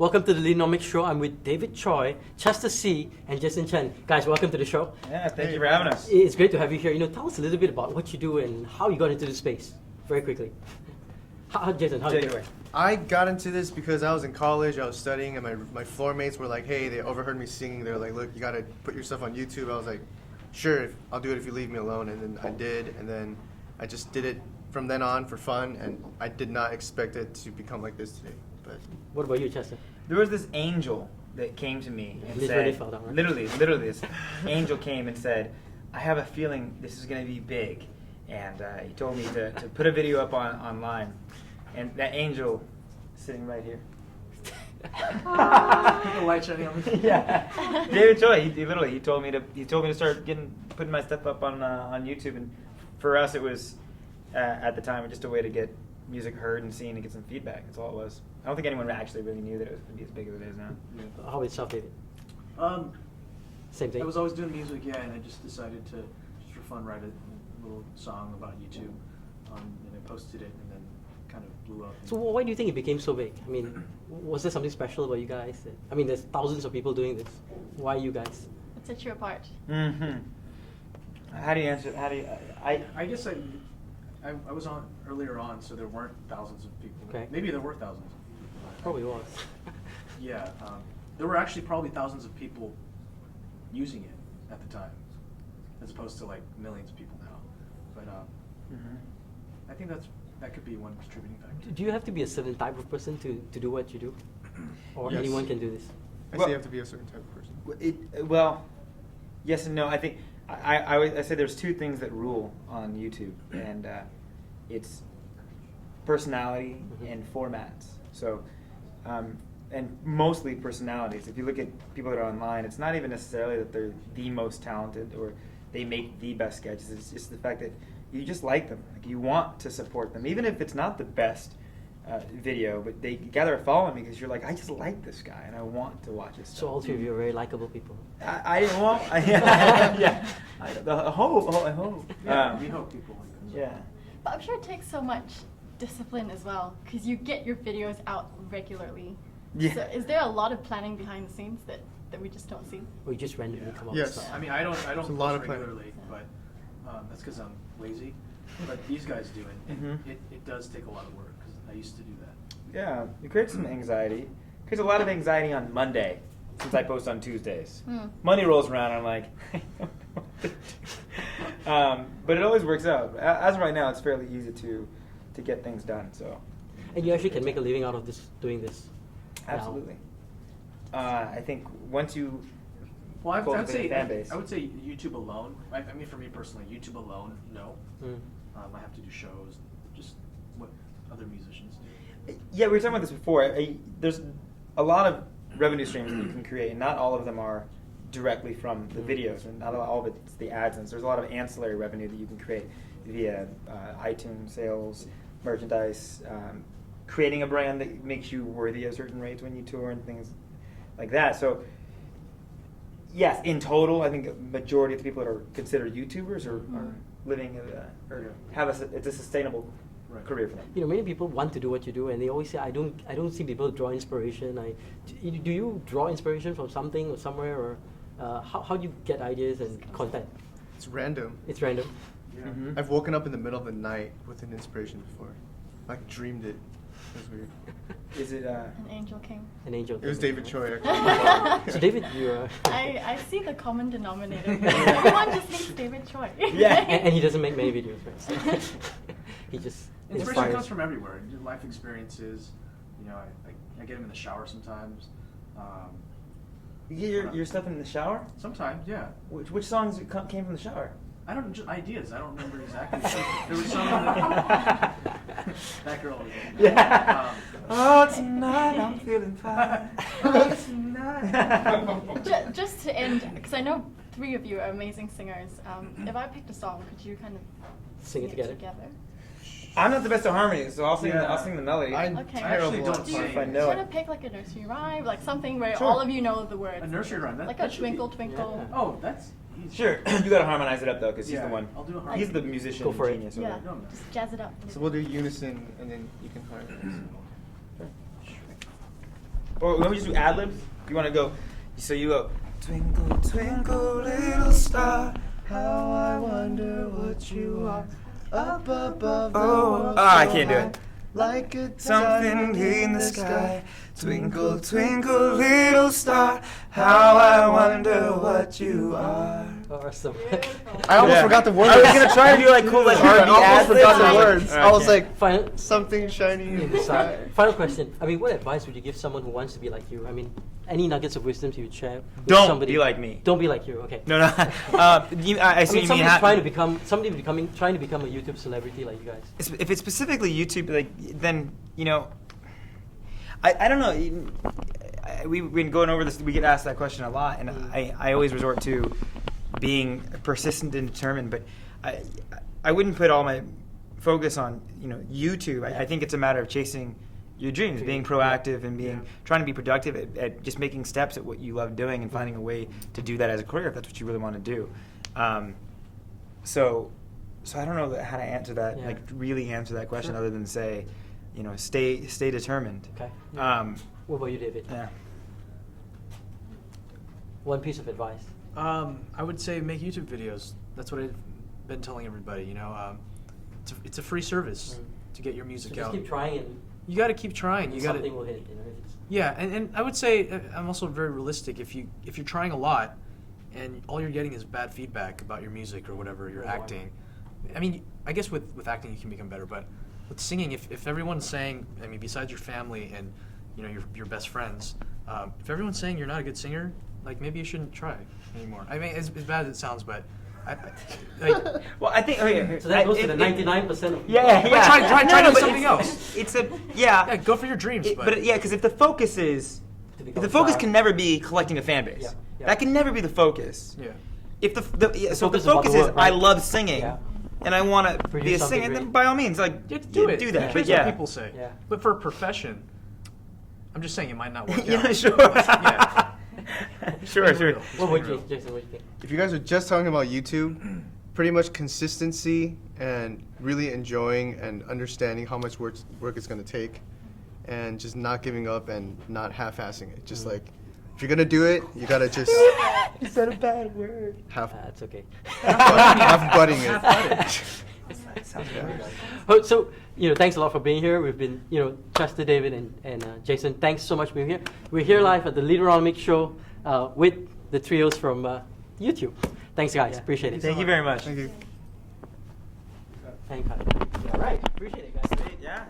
Welcome to the Leaderonomics show. I'm with David Choi, Chester C, and Jason Chen. Guys, welcome to the show. Yeah, thank you for having us. It's great to have you here. Tell us a little bit about what you do and how you got into the space, very quickly. Jason, how did you do it? I got into this because I was in college, I was studying, and my floor mates were like, hey, they overheard me singing. They were like, look, you got to put your stuff on YouTube. I was like, sure, I'll do it if you leave me alone. And then I did, and then I just did it from then on for fun, and I did not expect it to become like this today. But what about you, Chester? There was this angel that came to me and literally said, fell down, right? literally, this angel came and said, I have a feeling this is going to be big. And he told me to put a video up online. And that angel sitting right here. The light shining on me. Yeah, David Choi. He told me to start putting my stuff up on YouTube. And for us, it was at the time just a way to get music heard and seen and get some feedback. That's all it was. I don't think anyone actually really knew that it was going to be as big as it is now. How about yourself, David? Same thing. I was always doing music, yeah, and I just decided to, just for fun, write a little song about YouTube, and I posted it, and then kind of blew up. So why do you think it became so big? I mean, was there something special about you guys? I mean, there's thousands of people doing this. Why you guys? What sets you apart? Mm-hmm. How do you answer? I guess I was on earlier on, so there weren't thousands of people. Okay. Maybe there were thousands. Probably was. Yeah, there were actually probably thousands of people using it at the time, as opposed to like millions of people now. But I think that could be one contributing factor. Do you have to be a certain type of person to do what you do? Or Yes. anyone can do this? I say you have to be a certain type of person. Well, yes and no. I think I say there's two things that rule on YouTube, and it's personality and formats. So, and mostly personalities. If you look at people that are online, it's not even necessarily that they're the most talented or they make the best sketches. It's just the fact that you just like them. Like you want to support them, even if it's not the best video, but they gather a following because you're like, I just like this guy and I want to watch his stuff. So all three of you are very likable people. I hope. Yeah, we hope people like this. Yeah. But I'm sure it takes so much discipline as well, because you get your videos out regularly. Yeah. So is there a lot of planning behind the scenes that we just don't see? Or you just randomly come up Yes. with stuff? I mean, I don't It's a post lot of planning. regularly, but that's because I'm lazy. But these guys do it, and it does take a lot of work, because I used to do that. Yeah, it creates some anxiety. It creates a lot of anxiety on Monday, since I post on Tuesdays. Monday rolls around, and I'm like, I don't know what to do. But it always works out. As of right now, it's fairly easy to get things done. So. And you actually can make a living out of this, doing this. Absolutely. I think once you Well, I would cultivate a fan say base. I would say YouTube alone. I mean, for me personally, YouTube alone, no. I have to do shows, just what other musicians do. Yeah, we were talking about this before. There's a lot of revenue streams that you can create, and not all of them are directly from the videos, and not all of it's the ads. And so there's a lot of ancillary revenue that you can create via iTunes sales, merchandise, creating a brand that makes you worthy of certain rates when you tour and things like that. So yes, in total, I think a majority of the people that are considered YouTubers are living it's a sustainable career for them. Many people want to do what you do, and they always say, I don't see people draw inspiration. Do you draw inspiration from something or somewhere, or how do you get ideas and content? It's random. It's random. Yeah. I've woken up in the middle of the night with an inspiration before. I dreamed it. It was weird. Is it? An angel king. An angel. It was David Choi, actually. So David, you I see the common denominator. Everyone just hates David Choi. Yeah. and he doesn't make many videos, right? So he just Inspiration inspires. comes from everywhere. Life experiences. I get them in the shower sometimes. You get your stuff in the shower? Sometimes, yeah. Which songs came from the shower? I don't just ideas. I don't remember exactly. There was some that girl. Yeah. Oh, tonight I'm feeling fine. Oh, tonight. Just to end, because I know three of you are amazing singers. If I picked a song, could you kind of Sing it together? I'm not the best at harmonies, so I'll sing the melody. I'm Okay. terrible I actually at don't Do you singing. if I know want it. to pick like a nursery rhyme, like something where Sure. all of you know the words? A nursery rhyme. Like that a should be- twinkle, twinkle. Yeah. Oh, that's easy. Sure, you gotta harmonize it up though, because he's Yeah, the one. I'll do a He's harmony. the musician Go for it. genius. Yeah, No, no. just jazz it up. So we'll do unison, and then you can harmonize. or we just do ad libs. You want to go? So you go. Twinkle, twinkle, little star, how I wonder what you are up above the world. I can't do it. Like a Something in the sky. Twinkle, twinkle, little star, how I wonder what you are. Awesome. I almost Yeah. forgot the words. I was gonna try to do like cool like I R&B almost ad-libs. forgot the I was like, words. all I was can't. like, Final, something shiny in the sky. final question. I mean, what advice would you give someone who wants to be like you? I mean, any nuggets of wisdom you would share with Don't somebody? be like me. Don't be like you. Okay. No, no. I see I mean, you mean trying to become trying to become a YouTube celebrity like you guys. if it's specifically YouTube, like then I don't know. We've been going over this. We get asked that question a lot, and I always resort to being persistent and determined. But I wouldn't put all my focus on YouTube. I think it's a matter of chasing your dreams, being proactive and trying to be productive at just making steps at what you love doing and finding a way to do that as a career if that's what you really want to do. So I don't know how to answer that. Yeah. Like really answer that question Sure. other than say, stay determined. Okay. What about you, David? Yeah. One piece of advice. I would say make YouTube videos. That's what I've been telling everybody. It's a free service to get your So music just out. keep trying, and You got to keep trying. You got something to. will hit. If it's, Yeah, and I would say I'm also very realistic. If you're trying a lot, and all you're getting is bad feedback about your music or whatever you're Move on. acting. I mean, I guess with acting you can become better, but with singing, if everyone's saying, I mean, besides your family and your best friends, if everyone's saying you're not a good singer, like maybe you shouldn't try anymore. I mean, as bad as it sounds, but Well, I think so that goes to the 99% of Yeah. try No, doing but something else. It's a Yeah, go for your dreams. because if the focus is, To if become the focus star. can never be collecting a fan base. Yeah, yeah. That can never be the focus. yeah. If so if focus the is about focus the is work, I right? love singing, Yeah. and I want to Produce be a something singer, then great. by all means, like Do it. do Who that. cares But yeah, what people say. Yeah. But for a profession, I'm just saying it might not work yeah, out. sure. Yeah. Sure. Being real. What about Being you, real. Jason? What do you think? If you guys are just talking about YouTube, pretty much consistency and really enjoying and understanding how much work it's going to take, and just not giving up and not half-assing it. Just like, if you're going to do it, you got to just You said a bad word. half That's okay. butting it. Sounds Yeah. weird. Oh, so, thanks a lot for being here. We've been, Chester, David, and Jason, thanks so much for being here. We're here live at the Leaderonomics show with the trios from YouTube. Thanks, guys. Appreciate it. Thank you very much. Thank you. Hang tight. All right. Appreciate it, guys. Yeah.